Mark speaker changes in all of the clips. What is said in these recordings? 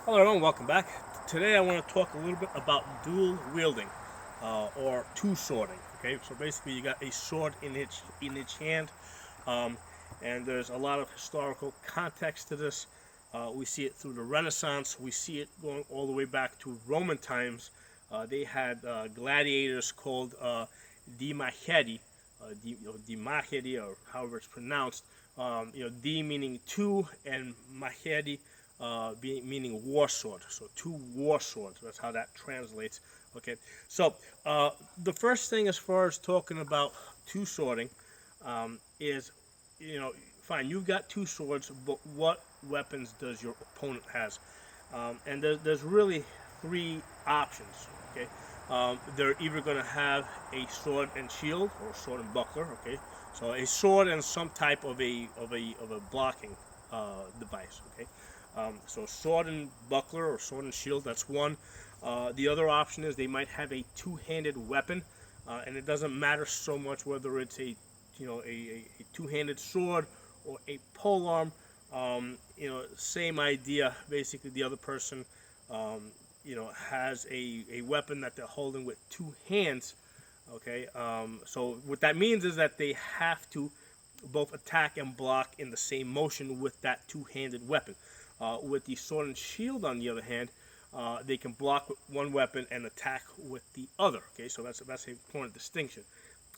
Speaker 1: Hello everyone, welcome back. Today I want to talk a little bit about dual wielding, or two swording. Okay, so basically you got a sword in each hand, um, and there's a lot of historical context to this. We see it through the Renaissance. We see it going all the way back to Roman times. They had gladiators called di machete, di machete, or however it's pronounced. Di meaning two, and machete meaning war sword. So two war swords. That's how that translates. Okay. So the first thing, as far as talking about two swording, is, you know, fine. You've got two swords, but what weapons does your opponent has? And there's really three options. Okay. They're either going to have a sword and shield or sword and buckler. Okay. So a sword and some type of a blocking device. Okay. So sword and buckler or sword and shield, that's one. The other option is they might have a two-handed weapon, and it doesn't matter so much whether it's a two-handed sword or a polearm. Same idea. Basically, the other person, has a weapon that they're holding with two hands. Okay, so what that means is that they have to both attack and block in the same motion with that two-handed weapon. With the sword and shield, on the other hand, they can block with one weapon and attack with the other. Okay, so that's an important distinction.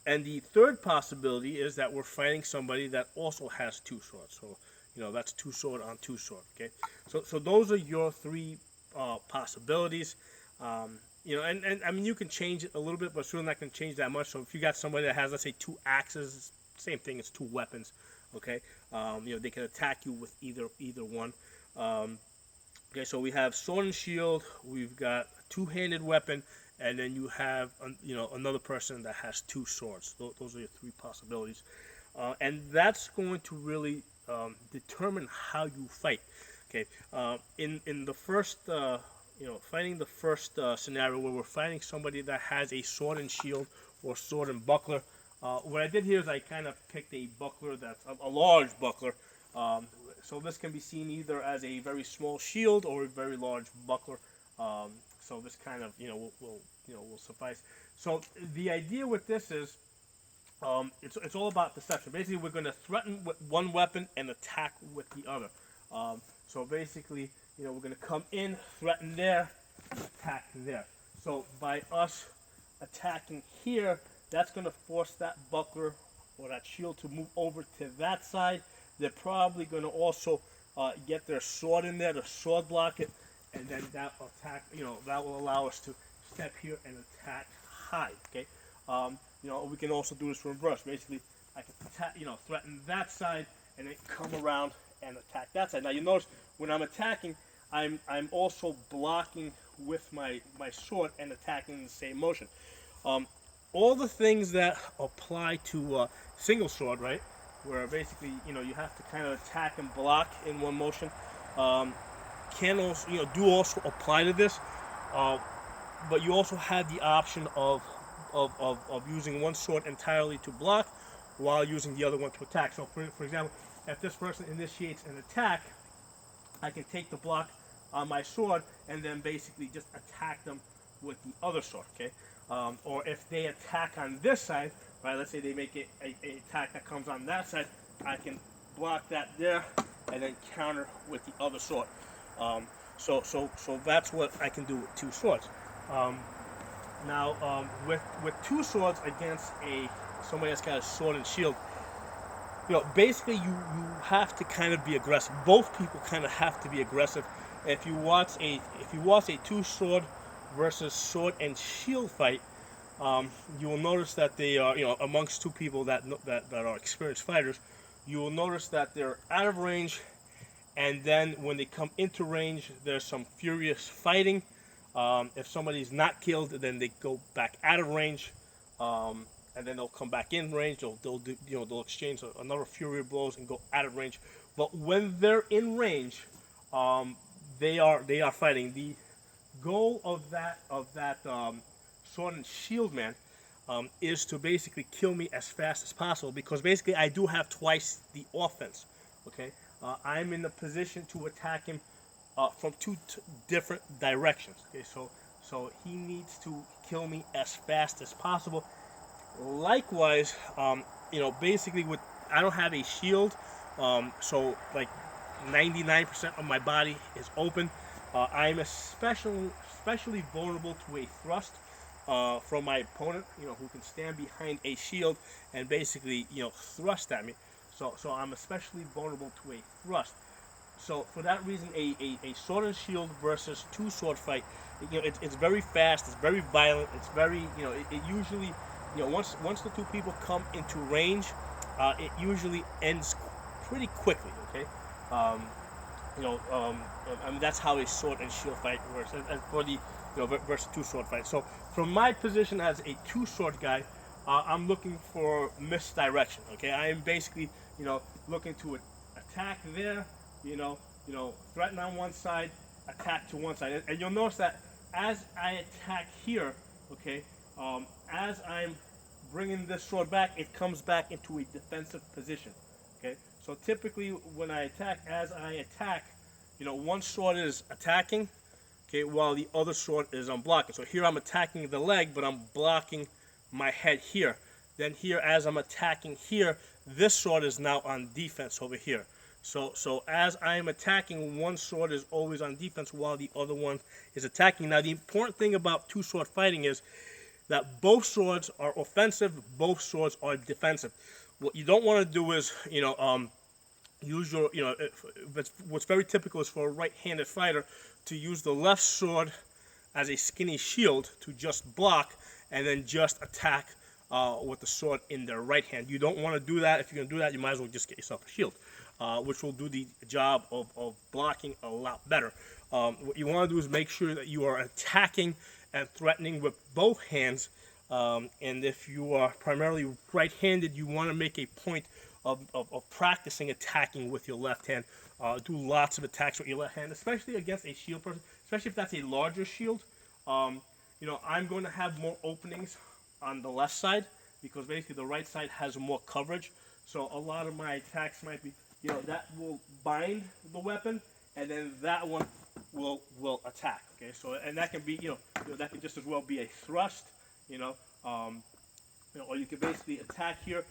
Speaker 1: And the third possibility is that we're fighting somebody that also has two swords. So that's two sword on two sword. Okay, so those are your three possibilities. And I mean, you can change it a little bit, but it's really not going to change that much. So if you got somebody that has, let's say, two axes, same thing, it's two weapons. Okay, they can attack you with either one. Um, okay, so we have sword and shield. We've got a two-handed weapon, and then you have another person that has two swords. Those are your three possibilities, and that's going to really determine how you fight. Okay, in the first fighting the first scenario where we're fighting somebody that has a sword and shield or sword and buckler. What I did here is I kind of picked a buckler that's a large buckler. Um, so this can be seen either as a very small shield or a very large buckler. So this kind of will suffice. So the idea with this is it's all about deception. Basically, we're going to threaten with one weapon and attack with the other. So basically, we're going to come in, threaten there, attack there. So by us attacking here, that's going to force that buckler or that shield to move over to that side. They're probably going to also get their sword in there to sword block it, and then that attack, that will allow us to step here and attack high. Okay, we can also do this from reverse. Basically, I can attack, threaten that side, and then come around and attack that side. Now you notice when I'm attacking, I'm also blocking with my sword and attacking in the same motion. All the things that apply to single sword, right, where basically you have to kind of attack and block in one motion, um, can also do also apply to this. Uh, but you also have the option of using one sword entirely to block while using the other one to attack. So for example, if this person initiates an attack, I can take the block on my sword and then basically just attack them with the other sword. Okay, or if they attack on this side, right? Let's say they make it a attack that comes on that side, I can block that there and then counter with the other sword. So that's what I can do with two swords. Um, with two swords against somebody that's got a sword and shield, basically you have to kind of be aggressive. Both people kind of have to be aggressive. If you watch a two sword versus sword and shield fight, you will notice that they are, amongst two people that are experienced fighters, you will notice that they're out of range, and then when they come into range, there's some furious fighting. If somebody's not killed, then they go back out of range, and then they'll come back in range. They'll exchange another fury of blows and go out of range. But when they're in range, they are fighting. The goal of that sword and shield man is to basically kill me as fast as possible, because basically I do have twice the offense. Okay, I'm in the position to attack him from different directions. Okay, so he needs to kill me as fast as possible. Likewise, basically with I don't have a shield, so like 99% of my body is open. I'm especially vulnerable to a thrust from my opponent, who can stand behind a shield and basically, thrust at me. So I'm especially vulnerable to a thrust. So for that reason, a sword and shield versus two sword fight, it's very fast, it's very violent, it's very, it usually, once the two people come into range, it usually ends pretty quickly. Okay, um, I mean that's how a sword and shield fight works. And for the versus two sword fight. So from my position as a two sword guy, I'm looking for misdirection. Okay, I am basically looking to attack there, threaten on one side, attack to one side, and you'll notice that as I attack here, okay, as I'm bringing this sword back, it comes back into a defensive position. Okay, so typically when I attack, as I attack, one sword is attacking, okay, while the other sword is blocking. So here I'm attacking the leg, but I'm blocking my head here. Then here, as I'm attacking here, this sword is now on defense over here. So as I'm attacking, one sword is always on defense while the other one is attacking. Now the important thing about two sword fighting is that both swords are offensive, both swords are defensive. What you don't want to do is, use your, what's very typical is for a right-handed fighter to use the left sword as a skinny shield to just block and then just attack with the sword in their right hand. You don't want to do that. If you're going to do that, you might as well just get yourself a shield, which will do the job of blocking a lot better. What you want to do is make sure that you are attacking and threatening with both hands. And if you are primarily right-handed, you want to make a point of practicing attacking with your left hand. Do lots of attacks with your left hand, especially against a shield person, especially if that's a larger shield. I'm going to have more openings on the left side because basically the right side has more coverage. So a lot of my attacks might be, that will bind the weapon, and then that one will attack. Okay, so and that can be, that can just as well be a thrust, or you can basically attack here,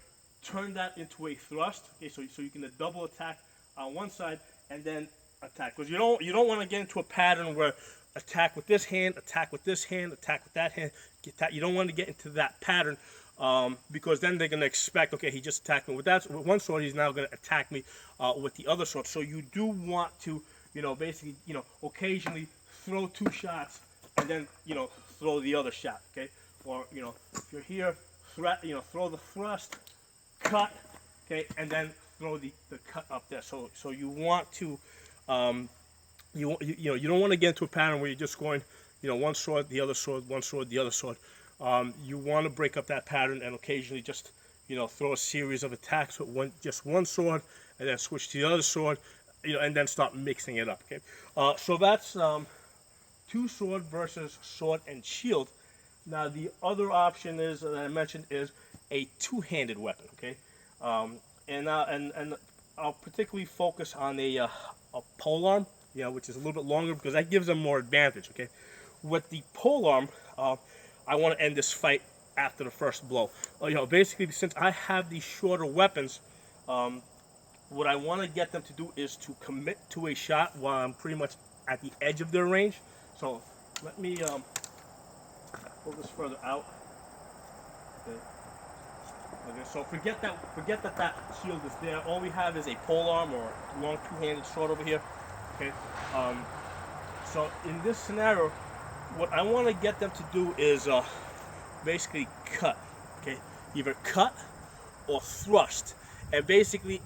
Speaker 1: turn that into a thrust. Okay, so you can double attack on one side and then attack, because you don't want to get into a pattern where attack with this hand, attack with this hand, attack with that hand. You don't want to get into that pattern because then they're going to expect, okay, he just attacked me with one sword, he's now going to attack me with the other sword. So you do want to, basically, occasionally throw two shots and then, throw the other shot, okay? Or, if you're here, throw the thrust, cut, okay, and then throw the cut up there. So you want to, you don't want to get into a pattern where you're just going, one sword, the other sword, one sword, the other sword. You want to break up that pattern and occasionally just, throw a series of attacks with just one sword, and then switch to the other sword, and then start mixing it up. Okay, so that's two sword versus sword and shield. Now the other option is that I mentioned is a two-handed weapon. Okay, and I'll particularly focus on a polearm, which is a little bit longer because that gives them more advantage. Okay, with the polearm, I want to end this fight after the first blow. Basically, since I have these shorter weapons, what I want to get them to do is to commit to a shot while I'm pretty much at the edge of their range. So let me pull this further out. Okay. So forget that shield is there. All we have is a polearm or long two-handed sword over here. Okay. So in this scenario, what I want to get them to do is basically cut. Okay, either cut or thrust, and basically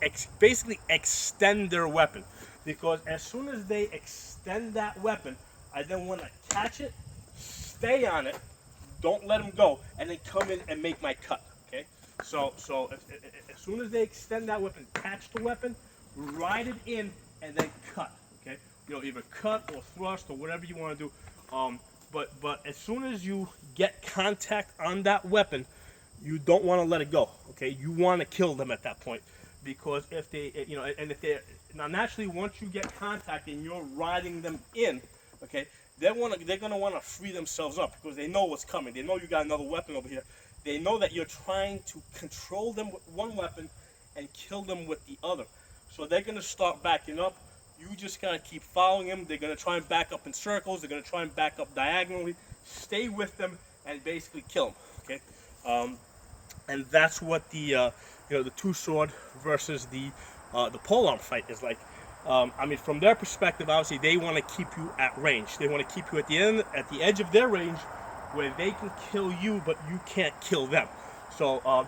Speaker 1: extend their weapon. Because as soon as they extend that weapon, I then want to catch it, stay on it, don't let them go, and then come in and make my cut. Okay, so as soon as they extend that weapon, catch the weapon, ride it in, and then cut. Okay, either cut or thrust or whatever you want to do. But as soon as you get contact on that weapon, you don't want to let it go. Okay, you want to kill them at that point. because if they, and if they're now naturally once you get contact and you're riding them in, okay, they're gonna want to free themselves up because they know what's coming. They know you got another weapon over here. They know that you're trying to control them with one weapon and kill them with the other. So they're gonna start backing up. You just gotta keep following them. They're gonna try and back up in circles. They're gonna try and back up diagonally. Stay with them and basically kill them. Okay, and that's what the the two sword versus the polearm fight is like. I mean, from their perspective, obviously they want to keep you at range. They want to keep you at the edge of their range, where they can kill you, but you can't kill them. So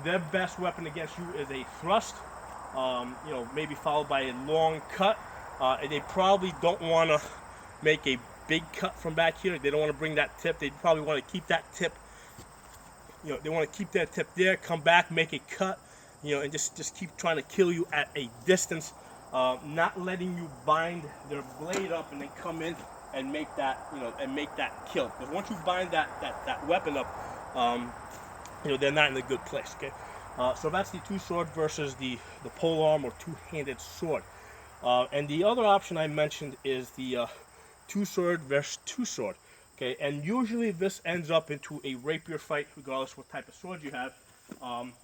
Speaker 1: their best weapon against you is a thrust. Maybe followed by a long cut. And they probably don't want to make a big cut from back here. They don't want to bring that tip. They probably want to keep that tip. They want to keep that tip there. Come back, make a cut. And just keep trying to kill you at a distance. Not letting you bind their blade up and then come in and make that kill. Because once you bind that weapon up, they're not in a good place. Okay. So that's the two sword versus the polearm or two-handed sword. And the other option I mentioned is the two sword versus two sword. Okay, and usually this ends up into a rapier fight, regardless what type of sword you have,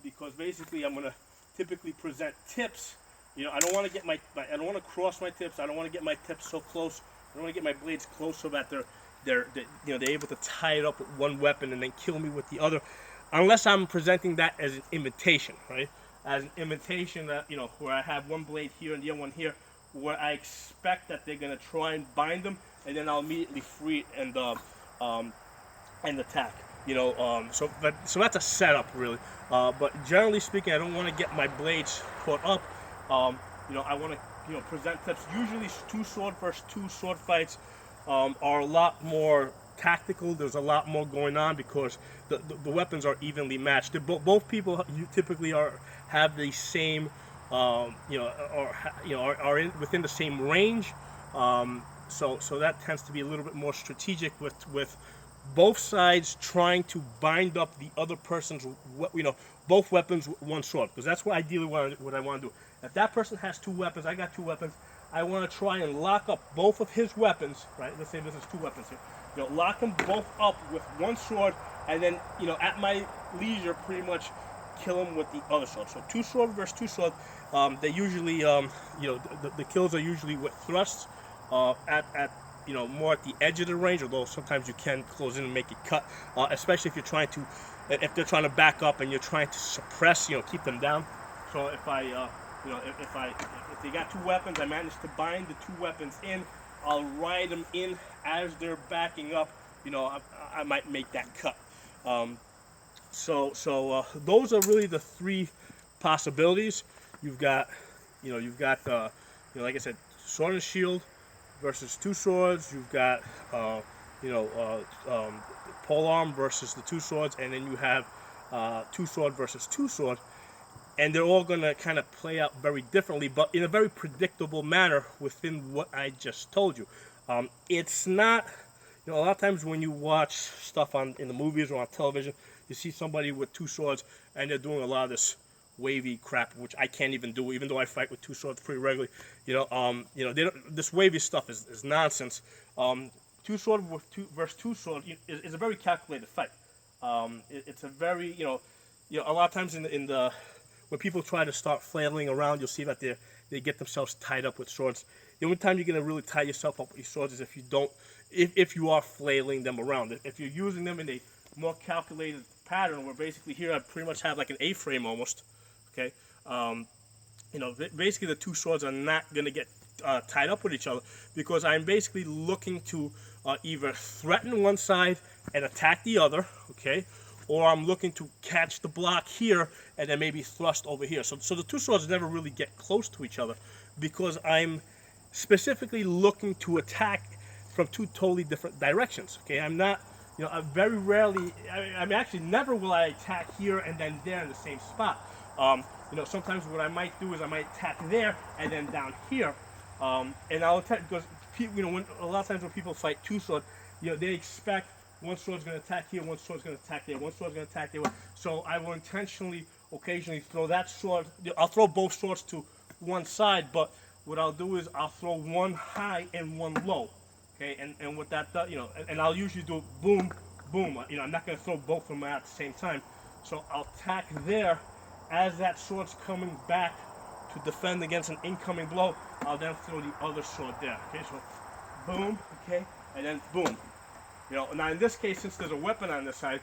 Speaker 1: because basically I'm gonna typically present tips. I don't want to get I don't want to cross my tips. I don't want to get my tips so close. I don't want to get my blades close so that they're able to tie it up with one weapon and then kill me with the other. Unless I'm presenting that as an imitation, right? As an imitation that, where I have one blade here and the other one here, where I expect that they're gonna try and bind them, and then I'll immediately free it and attack. So that's a setup really. But generally speaking, I don't want to get my blades caught up. I want to present tips. Usually, two sword versus two sword fights are a lot more tactical. There's a lot more going on because the weapons are evenly matched. Both people typically have the same, are within the same range. So that tends to be a little bit more strategic with both sides trying to bind up the other person's, both weapons with one sword, because that's what ideally what I want to do. If that person has two weapons, I got two weapons. I want to try and lock up both of his weapons, right? Let's say this is two weapons here. Lock them both up with one sword, and then, at my leisure, pretty much kill him with the other sword. So two sword versus two sword. They usually, the kills are usually with thrusts, at more at the edge of the range. Although sometimes you can close in and make it cut, especially if they're trying to back up and you're trying to suppress, keep them down. So if they got two weapons, I manage to bind the two weapons in. I'll ride them in as they're backing up. I might make that cut. So those are really the three possibilities. You've got, like I said, sword and shield versus two swords. You've got, polearm versus the two swords, and then you have two sword versus two sword. And they're all going to kind of play out very differently, but in a very predictable manner within what I just told you. It's not, a lot of times when you watch stuff in the movies or on television, you see somebody with two swords and they're doing a lot of this wavy crap, which I can't even do, even though I fight with two swords pretty regularly. This wavy stuff is nonsense. Two sword versus two sword is a very calculated fight. It's a very, a lot of times when people try to start flailing around, you'll see that they get themselves tied up with swords. The only time you're going to really tie yourself up with your swords is if you are flailing them around. If you're using them in a more calculated pattern, where basically here I pretty much have like an A-frame almost, okay? Basically the two swords are not going to get tied up with each other, because I'm basically looking to either threaten one side and attack the other, okay? Or I'm looking to catch the block here and then maybe thrust over here. So the two swords never really get close to each other, because I'm specifically looking to attack from two totally different directions. Okay, I'm not, I very rarely, I mean actually never will I attack here and then there in the same spot. Sometimes what I might do is I might attack there and then down here, and I'll attack because a lot of times when people fight two sword, they expect one sword's going to attack here, one sword's going to attack there, one sword's going to attack there. So I will intentionally occasionally throw that sword. I'll throw both swords to one side, but what I'll do is I'll throw one high and one low. Okay, and what that does, and I'll usually do boom, boom. I'm not going to throw both of them at the same time. So I'll tack there as that sword's coming back to defend against an incoming blow. I'll then throw the other sword there. Okay, so boom, okay, and then boom. Now in this case, since there's a weapon on this side,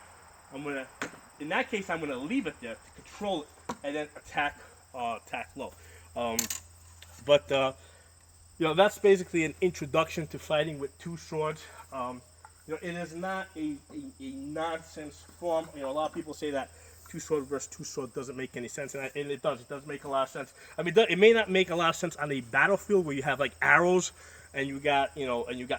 Speaker 1: in that case, I'm gonna leave it there to control it and then attack low. That's basically an introduction to fighting with two swords. It is not a nonsense form. A lot of people say that two sword versus two sword doesn't make any sense, and it does. It does make a lot of sense. I mean, it may not make a lot of sense on a battlefield where you have like arrows and you got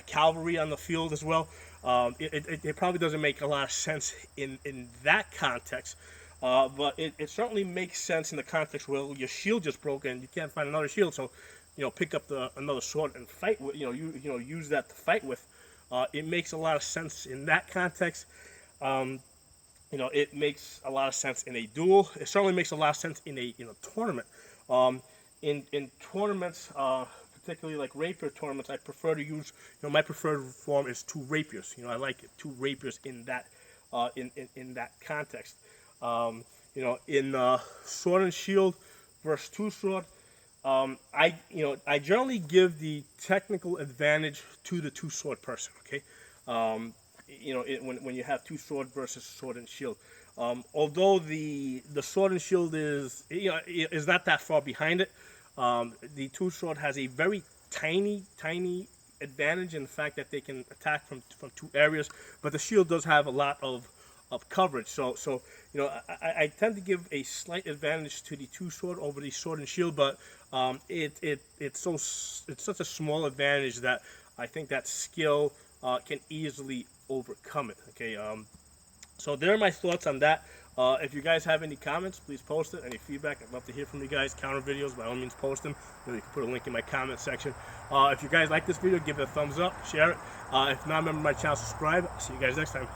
Speaker 1: cavalry on the field as well. It probably doesn't make a lot of sense in that context. But it certainly makes sense in the context where your shield just broke and you can't find another shield, so pick up another sword and fight with. Use that to fight with. It makes a lot of sense in that context. It makes a lot of sense in a duel. It certainly makes a lot of sense in a tournament. In tournaments, particularly like rapier tournaments, I prefer to use. My preferred form is two rapiers. I like it, two rapiers in that in that context. In sword and shield versus two sword, I generally give the technical advantage to the two sword person. Okay, when you have two sword versus sword and shield, although the sword and shield is not that far behind it, the two sword has a very tiny advantage in the fact that they can attack from two areas, but the shield does have a lot of coverage. So I tend to give a slight advantage to the two sword over the sword and shield, but it's such a small advantage that I think that skill can easily overcome it. Okay, so there are my thoughts on that. If you guys have any comments, please post it. Any feedback, I'd love to hear from you guys. Counter videos, by all means, post them. You can put a link in my comment section. If you guys like this video, give it a thumbs up, share it. If not, remember my channel, subscribe. See you guys next time.